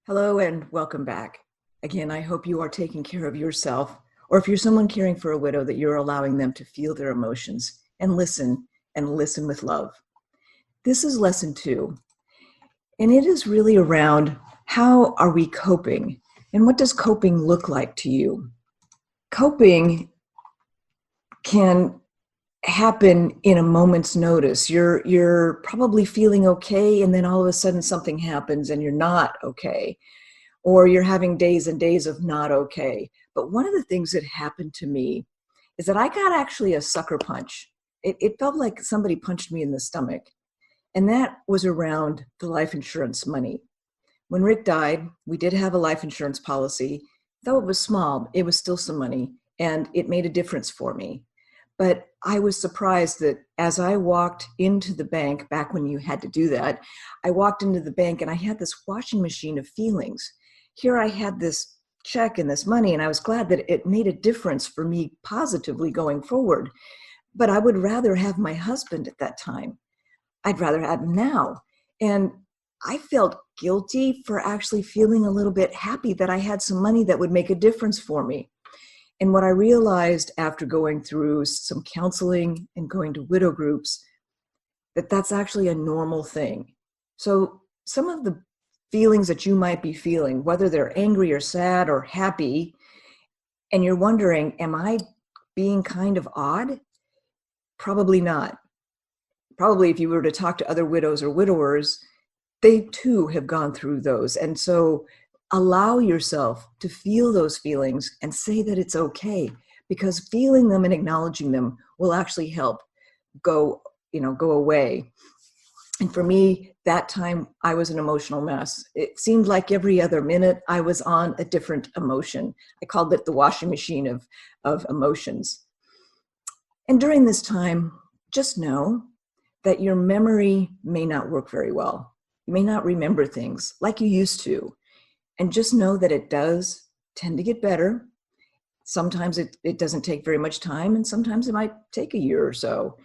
Hello and welcome back. Again, I hope you are taking care of yourself, or if you're someone caring for a widow, that you're allowing them to feel their emotions and listen with love. This is lesson 2, and it is really around how are we coping and what does coping look like to you? Coping can happen in a moment's notice. You're probably feeling okay, and then all of a sudden something happens and you're not okay. Or you're having days and days of not okay. But one of the things that happened to me is that I got actually a sucker punch. It felt like somebody punched me in the stomach. And that was around the life insurance money. When Rick died, we did have a life insurance policy. Though it was small, it was still some money, and it made a difference for me. But I was surprised that as I walked into the bank, back when you had to do that, I walked into the bank and I had this washing machine of feelings. Here I had this check and this money, and I was glad that it made a difference for me positively going forward. But I would rather have my husband at that time. I'd rather have him now. And I felt guilty for actually feeling a little bit happy that I had some money that would make a difference for me. And what I realized after going through some counseling and going to widow groups, that that's actually a normal thing. So some of the feelings that you might be feeling, whether they're angry or sad or happy, and you're wondering, am I being kind of odd? Probably not. Probably if you were to talk to other widows or widowers, they too have gone through those. And so allow yourself to feel those feelings and say that it's okay, because feeling them and acknowledging them will actually help go away. And for me, that time I was an emotional mess. It seemed like every other minute I was on a different emotion. I called it the washing machine of emotions. And during this time, just know that your memory may not work very well. You may not remember things like you used to. And just know that it does tend to get better. Sometimes it doesn't take very much time, and sometimes it might take a year or so,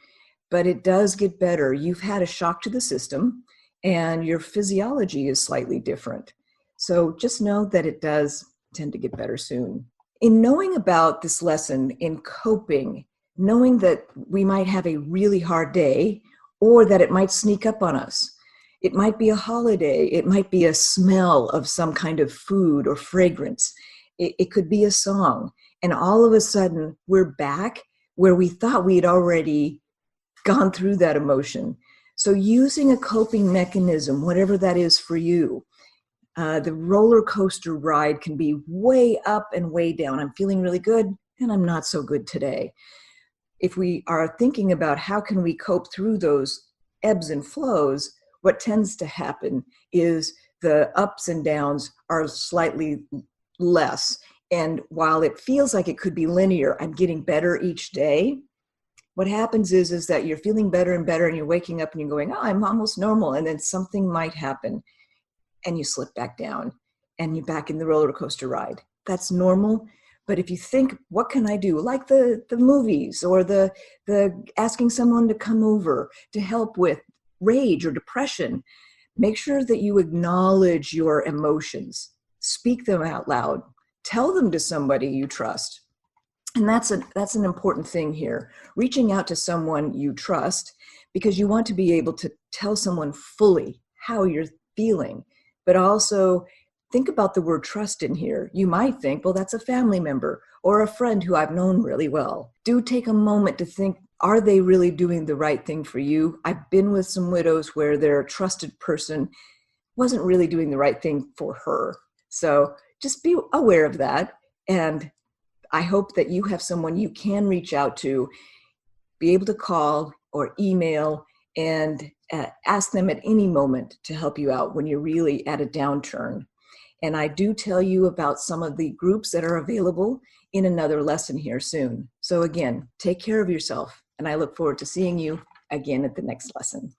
but it does get better. You've had a shock to the system, and your physiology is slightly different. So just know that it does tend to get better soon. In knowing about this lesson in coping, knowing that we might have a really hard day, or that it might sneak up on us. It might be a holiday. It might be a smell of some kind of food or fragrance. It could be a song. And all of a sudden, we're back where we thought we had already gone through that emotion. So using a coping mechanism, whatever that is for you, the roller coaster ride can be way up and way down. I'm feeling really good, and I'm not so good today. If we are thinking about how can we cope through those ebbs and flows, what tends to happen is the ups and downs are slightly less. And while it feels like it could be linear, I'm getting better each day, what happens is that you're feeling better and better, and you're waking up and you're going, oh, I'm almost normal. And then something might happen and you slip back down and you're back in the roller coaster ride. That's normal. But if you think, what can I do? Like the movies, or the asking someone to come over to help with rage or depression, make sure that you acknowledge your emotions, speak them out loud, tell them to somebody you trust. And that's an important thing here, reaching out to someone you trust, because you want to be able to tell someone fully how you're feeling. But also think about the word trust in here. You might think, well, that's a family member or a friend who I've known really well. Do take a moment to think, are they really doing the right thing for you? I've been with some widows where their trusted person wasn't really doing the right thing for her. So just be aware of that. And I hope that you have someone you can reach out to, be able to call or email, and ask them at any moment to help you out when you're really at a downturn. And I do tell you about some of the groups that are available in another lesson here soon. So again, take care of yourself, and I look forward to seeing you again at the next lesson.